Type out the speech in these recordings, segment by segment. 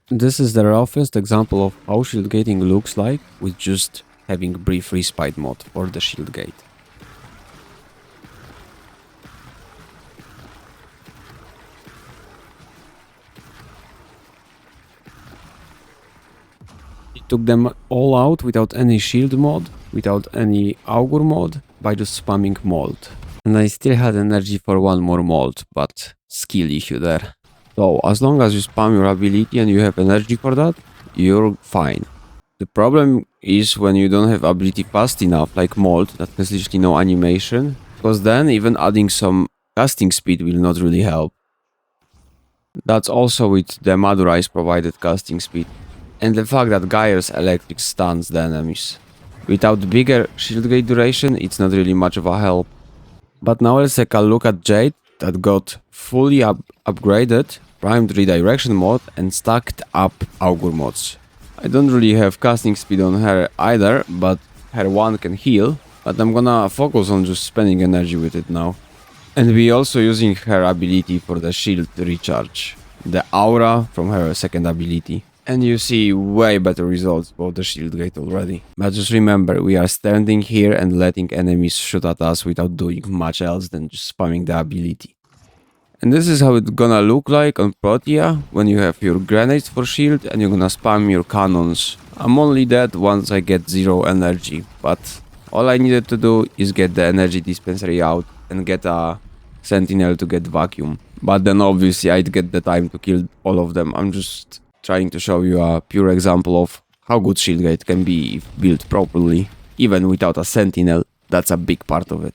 This is the roughest example of how shield gating looks like with just having brief respite mode for the shield gate. It took them all out without any shield mod, without any augur mod, by just spamming mold. And I still had energy for one more mold, but skill issue there. So as long as you spam your ability and you have energy for that, you're fine. The problem is when you don't have ability fast enough, like mold, that has literally no animation, because then even adding some casting speed will not really help. That's also with the Madurai's provided casting speed, and the fact that Gaia's electric stuns the enemies. Without bigger shield gate duration, it's not really much of a help. But now let's take a look at Jade that got fully upgraded, primed redirection mod and stacked up augur mods. I don't really have casting speed on her either, but her one can heal, but I'm gonna focus on just spending energy with it now. And we also using her ability for the shield recharge, the aura from her second ability. And you see way better results about the shield gate already. But just remember, we are standing here and letting enemies shoot at us without doing much else than just spamming the ability. And this is how it's gonna look like on Protea when you have your grenades for shield and you're gonna spam your cannons. I'm only dead once I get 0 energy, but all I needed to do is get the energy dispensary out and get a sentinel to get vacuum. But then obviously I'd get the time to kill all of them. I'm just trying to show you a pure example of how good shield gate can be if built properly. Even without a sentinel, that's a big part of it.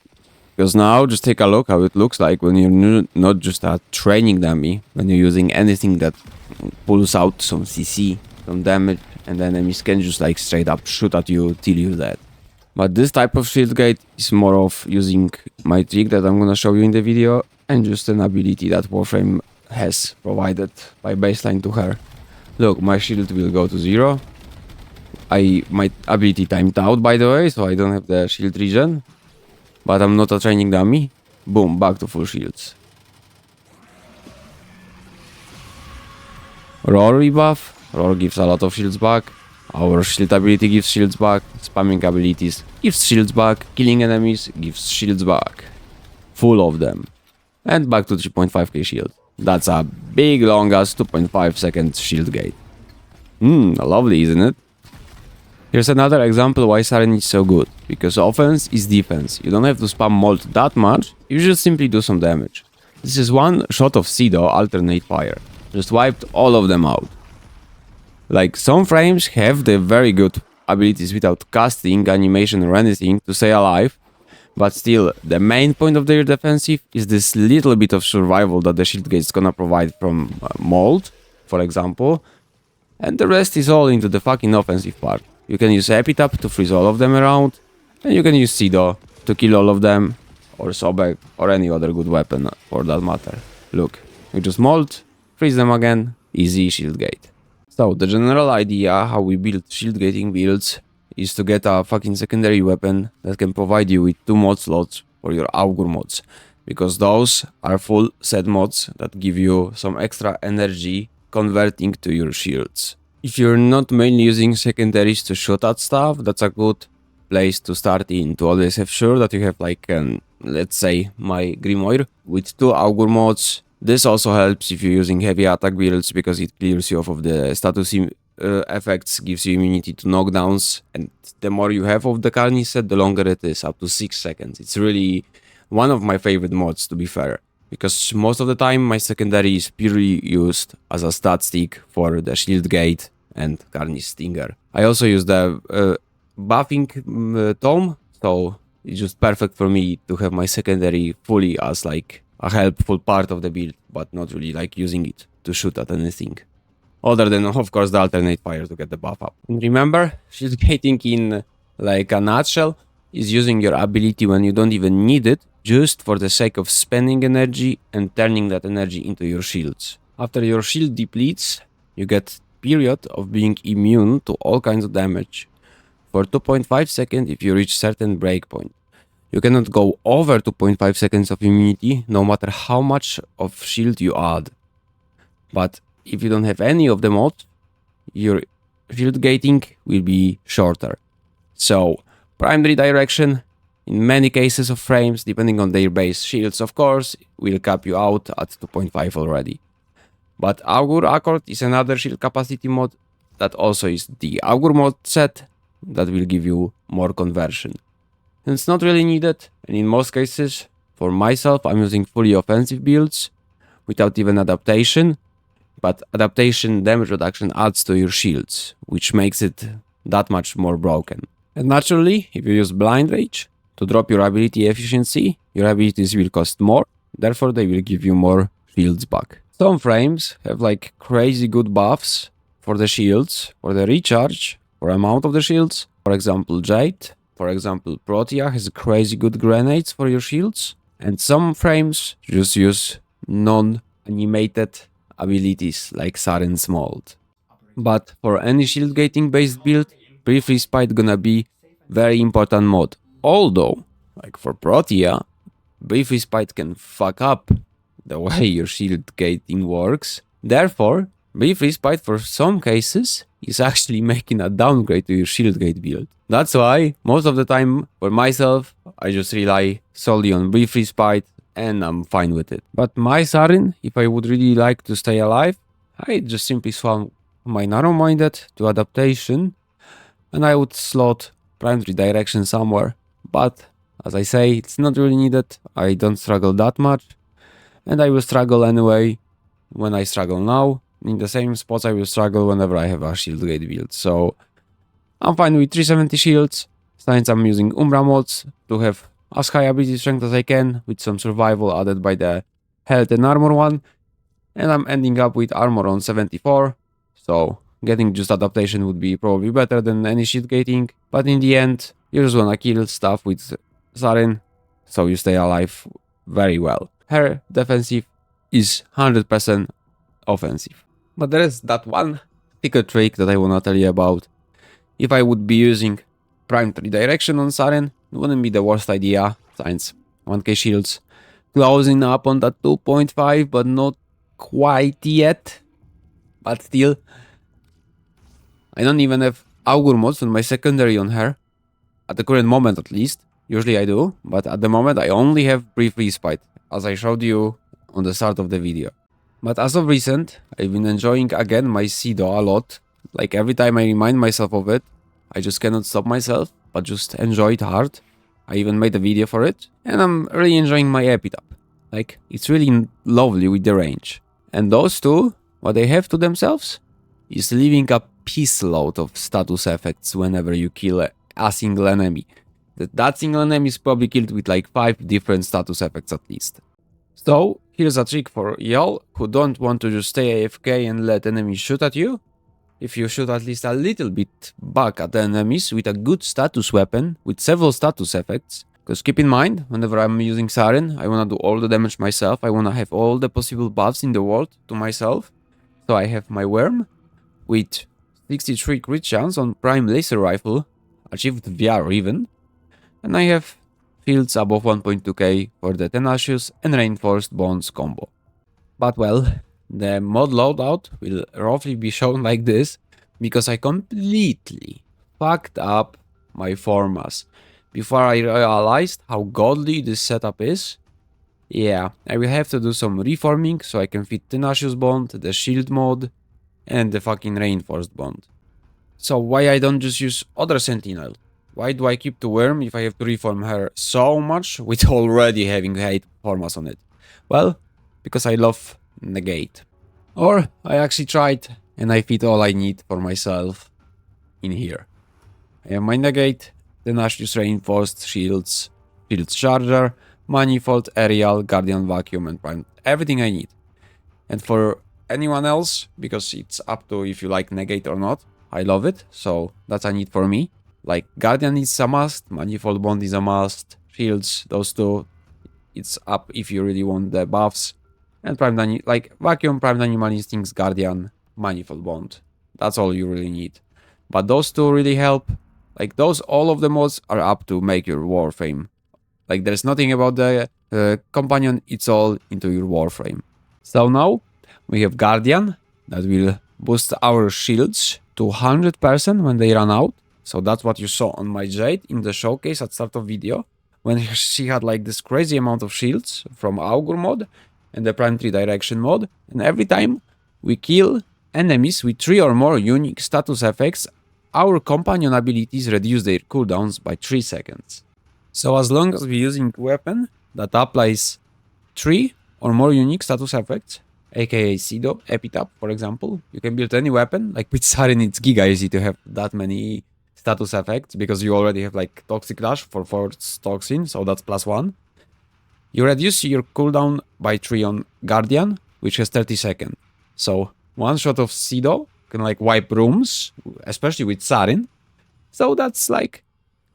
Because now just take a look how it looks like when you're not just a training dummy, when you're using anything that pulls out some CC, some damage, and the enemies can just like straight up shoot at you till you're dead. But this type of shield gate is more of using my trick that I'm gonna show you in the video and just an ability that Warframe has provided by baseline to her. Look, my shield will go to 0. My ability timed out by the way, so I don't have the shield regen. But I'm not a training dummy. Boom, back to full shields. Roar rebuff. Roar gives a lot of shields back. Our shield ability gives shields back. Spamming abilities gives shields back. Killing enemies gives shields back. Full of them. And back to 3.5k shield. That's a big long ass 2.5 second shield gate. Lovely, isn't it? Here's another example why Saryn is so good, because offense is defense. You don't have to spam mold that much, you just simply do some damage. This is one shot of Sido alternate fire. Just wiped all of them out. Like, some frames have the very good abilities without casting, animation or anything to stay alive, but still, the main point of their defensive is this little bit of survival that the shield gate is gonna provide from mold, for example, and the rest is all into the fucking offensive part. You can use Epitaph to freeze all of them around, and you can use Sido to kill all of them, or Sobek, or any other good weapon for that matter. Look, you just mold, freeze them again, easy shield gate. So, the general idea how we build shield gating builds is to get a fucking secondary weapon that can provide you with 2 mod slots for your augur mods, because those are full set mods that give you some extra energy converting to your shields. If you're not mainly using secondaries to shoot at stuff, that's a good place to start in, to always have sure that you have like, let's say, my Grimoire with 2 augur mods. This also helps if you're using heavy attack builds because it clears you off of the status effects, gives you immunity to knockdowns, and the more you have of the Carnage set, the longer it is, up to 6 seconds. It's really one of my favorite mods, to be fair. Because most of the time my secondary is purely used as a stat stick for the shield gate and Carnage Stinger. I also use the buffing tome, so it's just perfect for me to have my secondary fully as like a helpful part of the build, but not really like using it to shoot at anything. Other than, of course, the alternate fire to get the buff up. And remember, shield gating in like a nutshell is using your ability when you don't even need it, just for the sake of spending energy and turning that energy into your shields. After your shield depletes, you get period of being immune to all kinds of damage for 2.5 seconds if you reach certain breakpoint. You cannot go over 2.5 seconds of immunity no matter how much of shield you add. But if you don't have any of the mods, your shield gating will be shorter. So, prime redirection, in many cases of frames, depending on their base shields, of course, will cap you out at 2.5 already. But Augur Accord is another shield capacity mod that also is the Augur mod set that will give you more conversion. And it's not really needed, and in most cases, for myself, I'm using fully offensive builds without even adaptation, but adaptation damage reduction adds to your shields, which makes it that much more broken. And naturally, if you use Blind Rage to drop your ability efficiency, your abilities will cost more, therefore they will give you more shields back. Some frames have like crazy good buffs for the shields, for the recharge, for amount of the shields. For example, Jade. For example, Protea has crazy good grenades for your shields. And some frames just use non-animated abilities like Saryn's mold. But for any shield gating based build, Briefly Spite gonna be very important mod. Although, like for Protea, Briefly Spite can fuck up the way your shield gating works. Therefore, Briefly Spite for some cases is actually making a downgrade to your shield gate build. That's why, most of the time, for myself, I just rely solely on Briefly Spite and I'm fine with it. But my Saryn, if I would really like to stay alive, I just simply swap my narrow-minded to adaptation and I would slot prime redirection somewhere. But, as I say, it's not really needed, I don't struggle that much, and I will struggle anyway when I struggle now. In the same spots I will struggle whenever I have a shield gate build, so I'm fine with 370 shields, since I'm using Umbra mods to have as high ability strength as I can, with some survival added by the health and armor one, and I'm ending up with armor on 74, so getting just adaptation would be probably better than any shield gating, but in the end, you just wanna kill stuff with Saryn, so you stay alive very well. Her defensive is 100% offensive. But there is that one secret trick that I wanna tell you about. If I would be using prime redirection on Saryn, it wouldn't be the worst idea, since 1k shields closing up on that 2.5, but not quite yet. But still, I don't even have Augur mods on my secondary on her, at the current moment at least. Usually I do, but at the moment I only have Briefly Spite, as I showed you on the start of the video. But as of recent, I've been enjoying again my Sido a lot. Like every time I remind myself of it, I just cannot stop myself, but just enjoy it hard. I even made a video for it, and I'm really enjoying my epitaph. Like, it's really lovely with the range. And those two, what they have to themselves, is leaving a piece load of status effects whenever you kill a single enemy. That single enemy is probably killed with like 5 different status effects at least. So, here's a trick for y'all who don't want to just stay AFK and let enemies shoot at you. If you shoot at least a little bit back at the enemies with a good status weapon with several status effects. Because keep in mind, whenever I'm using Saryn, I wanna do all the damage myself. I wanna have all the possible buffs in the world to myself. So I have my Worm with 63 crit chance on Prime Laser Rifle, achieved VR even. And I have fields above 1.2k for the Tenacious and Reinforced Bonds combo. But well, the mod loadout will roughly be shown like this, because I completely fucked up my formas before I realized how godly this setup is. Yeah, I will have to do some reforming so I can fit Tenacious Bond, the Shield mod, and the fucking Reinforced Bond. So why I don't just use other Sentinel? Why do I keep the Worm if I have to reform her so much with already having 8 formas on it? Well, because I love Negate. Or I actually tried and I fit all I need for myself in here. I have my Negate, Tenacious Reinforced, Shields, Shields Charger, Manifold, Aerial, Guardian Vacuum, and Prime. Everything I need. And for anyone else, because it's up to if you like Negate or not, I love it, so that's a need for me. Like, Guardian is a must, Manifold Bond is a must, Shields, those two, it's up if you really want the buffs. And Prime like Vacuum, Prime Animal Instincts, Guardian, Manifold Bond. That's all you really need. But those two really help. Like, those, all of the mods are up to make your Warframe. Like, there's nothing about the companion, it's all into your Warframe. So now, we have Guardian, that will boost our shields to 100% when they run out. So that's what you saw on my Jade in the showcase at start of video, when she had like this crazy amount of shields from Augur mod and the Prime 3 Direction mod, and every time we kill enemies with 3 or more unique status effects, our companion abilities reduce their cooldowns by 3 seconds. So as long as we're using a weapon that applies 3 or more unique status effects, aka Sido, Epitaph, for example, you can build any weapon. Like with Saryn, it's giga easy to have that many status effects because you already have like Toxic Dash for Force Toxin, so that's +1. You reduce your cooldown by 3 on Guardian, which has 30 seconds. So one shot of Sido can like wipe rooms, especially with Saryn. So that's like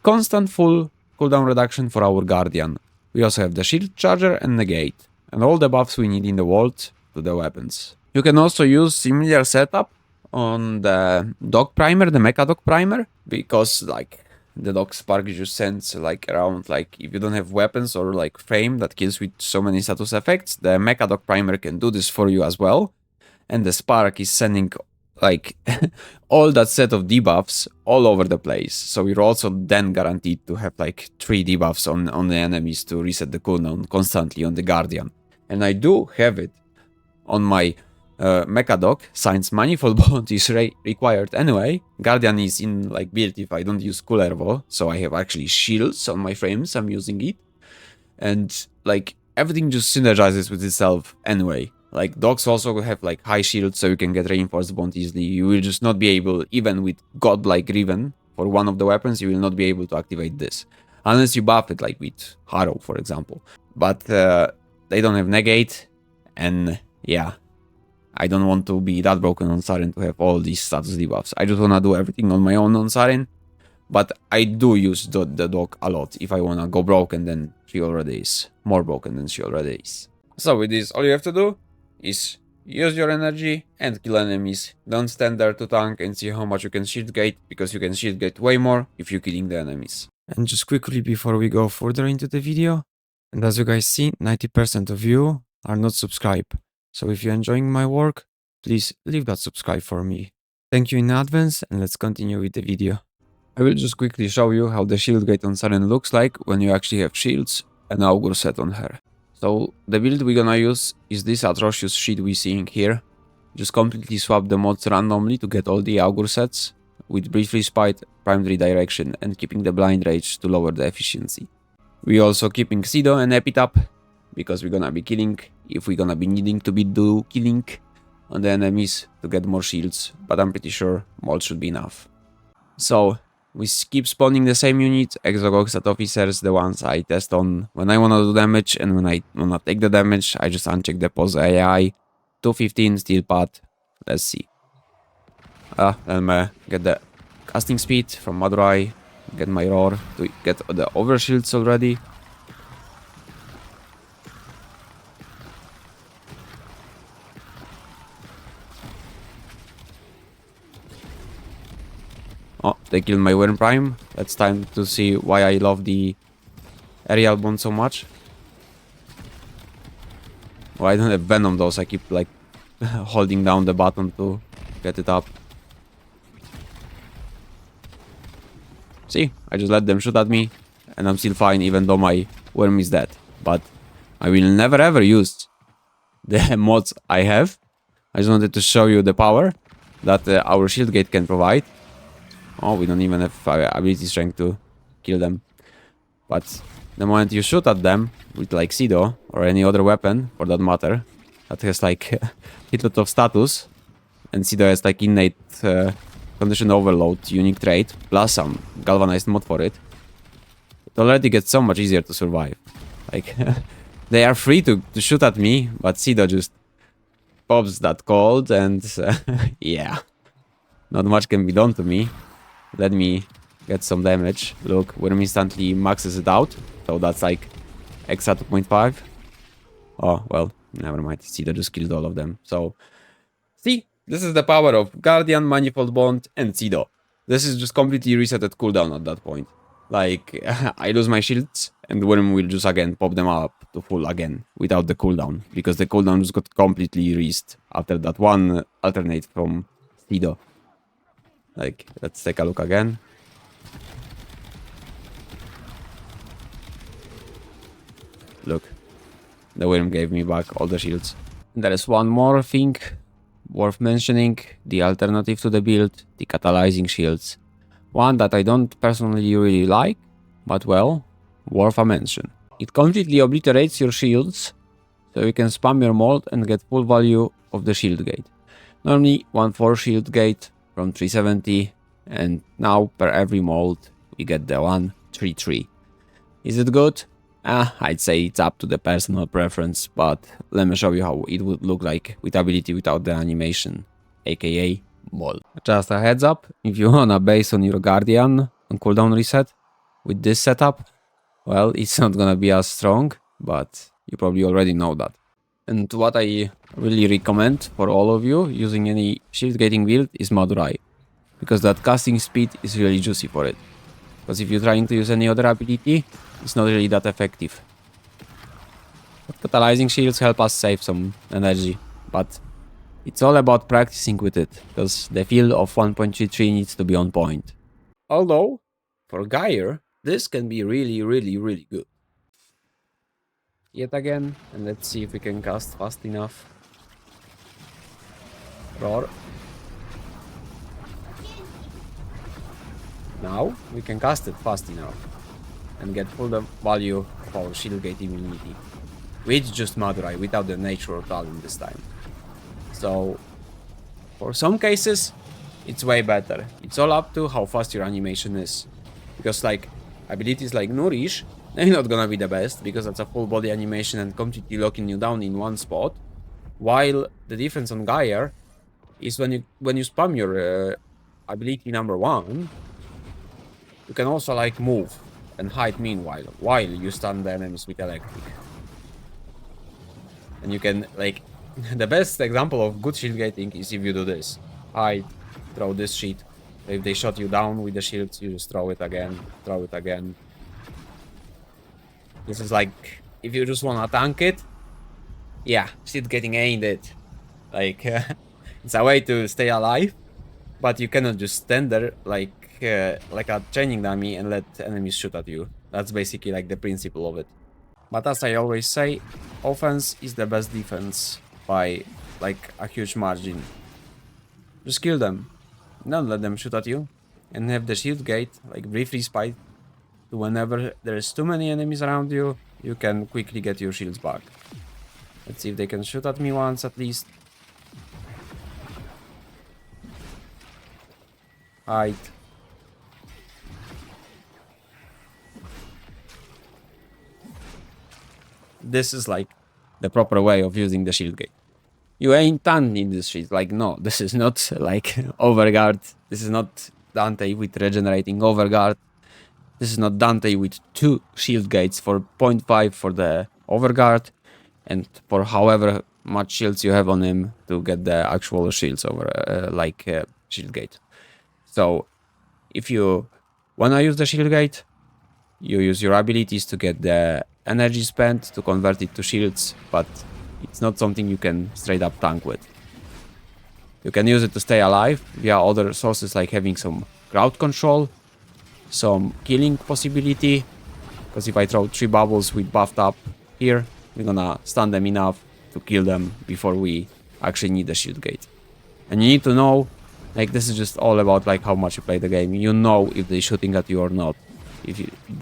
constant full cooldown reduction for our Guardian. We also have the Shield Charger and Negate, and all the buffs we need in the world to the weapons. You can also use similar setup on the Dog Primer, the Mecha Dog Primer, because like the Dog Spark just sends like around, like if you don't have weapons or like frame that kills with so many status effects, the Mecha Dog Primer can do this for you as well. And the Spark is sending like all that set of debuffs all over the place. So you're also then guaranteed to have like 3 debuffs on the enemies to reset the cooldown constantly on the Guardian. And I do have it on my Mecha Dog, since Manifold Bond is required anyway. Guardian is in like build if I don't use Kullervo, so I have actually shields on my frames, I'm using it. And like everything just synergizes with itself anyway. Like dogs also have like high shields, so you can get reinforced bond easily. You will just not be able, even with godlike Riven for one of the weapons, you will not be able to activate this. Unless you buff it like with Harrow, for example. But they don't have negate, and yeah, I don't want to be that broken on Saryn to have all these status debuffs. I just wanna do everything on my own on Saryn. But I do use the dog a lot if I wanna go broken than she already is. More broken than she already is. So with this, all you have to do is use your energy and kill enemies. Don't stand there to tank and see how much you can shield gate, because you can shield gate way more if you're killing the enemies. And just quickly before we go further into the video, and as you guys see, 90% of you are not subscribed. So if you're enjoying my work, please leave that subscribe for me. Thank you in advance, and let's continue with the video. I will just quickly show you how the shield gate on Saryn looks like when you actually have shields and Augur set on her. So the build we're gonna use is this atrocious shit we're seeing here. Just completely swap the mods randomly to get all the Augur sets, with Brief Respite, Prime 3 Direction, and keeping the Blind Rage to lower the efficiency. We're also keeping Sido and Epitaph, because we're gonna be killing, if we're gonna be needing to do killing on the enemies to get more shields, but I'm pretty sure mods should be enough. So we keep spawning the same units, Exogog set officers, the ones I test on when I wanna do damage, and when I wanna take the damage, I just uncheck the pose AI, 215 steel path, let's see. Then get the casting speed from Madurai, get my roar to get the overshields already. Oh, they killed my Worm Prime. It's time to see why I love the aerial bond so much. Well, I don't have Venom though, so I keep like holding down the button to get it up. See, I just let them shoot at me, and I'm still fine even though my Worm is dead. But I will never ever use the mods I have. I just wanted to show you the power that our shield gate can provide. Oh, we don't even have ability strength to kill them. But the moment you shoot at them with like Sido or any other weapon for that matter that has like hit lot of status, and Sido has like innate condition overload unique trait plus some galvanized mod for it, it already gets so much easier to survive. Like they are free to shoot at me, but Sido just pops that cold, and yeah, not much can be done to me. Let me get some damage. Look, Worm instantly maxes it out, so that's like extra 2.5. Oh, well, never mind. Sido just killed all of them. So, see, this is the power of Guardian, Manifold Bond, and Sido. This is just completely resetted cooldown at that point. Like, I lose my shields, and Worm will just again pop them up to full again without the cooldown, because the cooldown just got completely reset after that one alternate from Sido. Like, let's take a look again. Look, the worm gave me back all the shields. There is one more thing worth mentioning, the alternative to the build, the catalyzing shields. One that I don't personally really like, but well, worth a mention. It completely obliterates your shields, so you can spam your mold and get full value of the shield gate. Normally 1/4 shield gate from 370, and now per every mold we get the 133. Is it good? I'd say it's up to the personal preference, but let me show you how it would look like with ability without the animation, aka mold. Just a heads up, if you wanna base on your guardian on cooldown reset with this setup, well, it's not gonna be as strong, but you probably already know that. And what I really recommend for all of you using any shield gating build is Madurai, because that casting speed is really juicy for it. Because if you're trying to use any other ability, it's not really that effective. But catalyzing shields help us save some energy, but it's all about practicing with it, because the feel of 1.33 needs to be on point. Although, for Geyer, this can be really good. Yet again, and let's see if we can cast fast enough. Roar. Now we can cast it fast enough and get full the value of our shield gate immunity with just Madurai, without the natural talent this time. So for some cases it's way better. It's all up to how fast your animation is, because like abilities like Nourish, they're not gonna be the best because that's a full body animation and completely locking you down in one spot, while the difference on Geyer is when you spam your ability number 1, you can also like move and hide meanwhile, while you stun the enemies with electric. And you can like, the best example of good shield gating is if you do this. Hide, throw this sheet. If they shot you down with the shields, you just throw it again, throw it again. This is like, if you just wanna tank it, yeah, shield gating ain't it. Like, it's a way to stay alive, but you cannot just stand there like a training dummy and let enemies shoot at you. That's basically like the principle of it. But as I always say, offense is the best defense by like a huge margin. Just kill them. Don't let them shoot at you. And have the shield gate like brief respite to whenever there's too many enemies around you, you can quickly get your shields back. Let's see if they can shoot at me once at least. Hide. This is like the proper way of using the shield gate. You ain't done in this shit. Like, no, this is not like overguard. This is not Dante with regenerating overguard. This is not Dante with 2 shield gates for 0.5 for the overguard and for however much shields you have on him to get the actual shields over shield gate. So if you wanna use the shield gate, you use your abilities to get the energy spent to convert it to shields, but it's not something you can straight up tank with. You can use it to stay alive via other sources like having some crowd control, some killing possibility, because if I throw 3 bubbles with buffed up here, we're gonna stun them enough to kill them before we actually need the shield gate. And you need to know, like, this is just all about like how much you play the game. You know if they're shooting at you or not,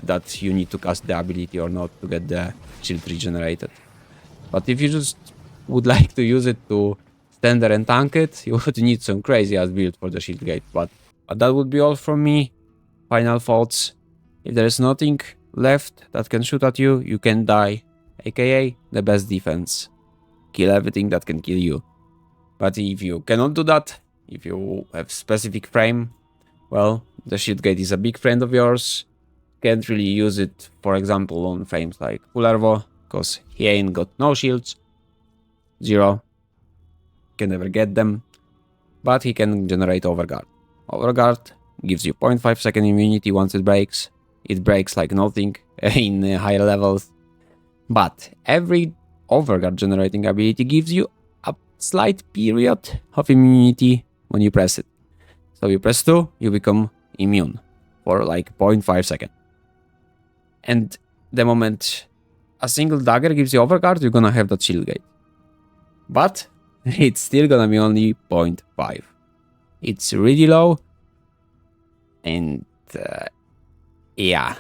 that you need to cast the ability or not to get the shield regenerated. But if you just would like to use it to stand there and tank it, you would need some crazy ass build for the shield gate. But that would be all from me. Final thoughts. If there is nothing left that can shoot at you, you can die, aka the best defense. Kill everything that can kill you. But if you cannot do that, if you have specific frame, well, the shield gate is a big friend of yours. Can't really use it, for example, on frames like Kullervo, because he ain't got no shields. 0. Can never get them. But he can generate overguard. Overguard gives you 0.5 second immunity once it breaks. It breaks like nothing in higher levels. But every overguard generating ability gives you a slight period of immunity when you press it. So you press 2, you become immune for like 0.5 seconds. And the moment a single dagger gives you overguard, you're gonna have that shield gate. But it's still gonna be only 0.5. It's really low. And yeah.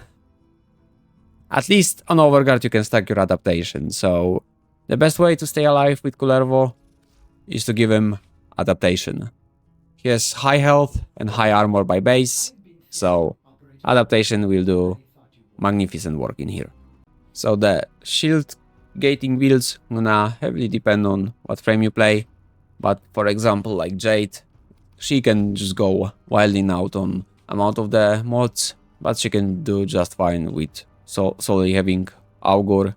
At least on overguard you can stack your adaptation. So the best way to stay alive with Kullervo is to give him adaptation. He has high health and high armor by base, so adaptation will do magnificent work in here. So the shield gating builds gonna heavily depend on what frame you play, but for example like Jade, she can just go wilding out on amount of the mods, but she can do just fine with solely having Augur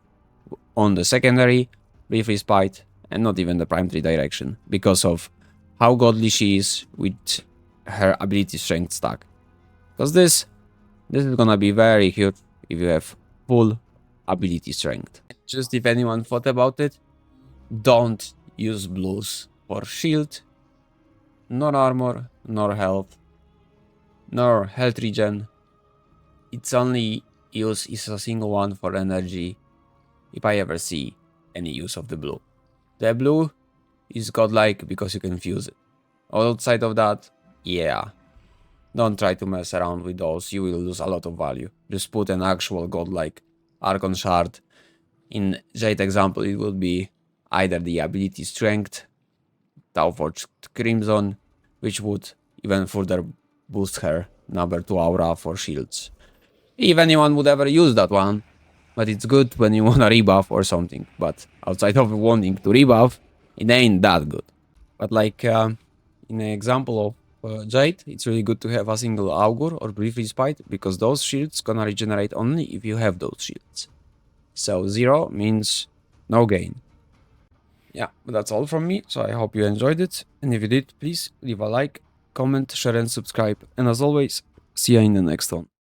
on the secondary, briefly spite, and not even the prime 3 direction, because of how godly she is with her ability strength stack. Because this is gonna be very huge if you have full ability strength. Just if anyone thought about it, don't use blues for shield, nor armor, nor health, nor health regen. Its only use is a single one for energy, if I ever see any use of the blue. The blue is godlike because you can fuse it. Outside of that, yeah, don't try to mess around with those, you will lose a lot of value. Just put an actual godlike Archon shard. In Jade example, it would be either the ability strength, Tauforged Crimson, which would even further boost her number 2 aura for shields. If anyone would ever use that one, but it's good when you wanna rebuff or something, but outside of wanting to rebuff, it ain't that good. But like in an example of Jade, it's really good to have a single Augur or briefly spite, because those shields gonna regenerate only if you have those shields. So 0 means no gain. Yeah, that's all from me, so I hope you enjoyed it, and if you did, please leave a like, comment, share and subscribe, and as always, see you in the next one.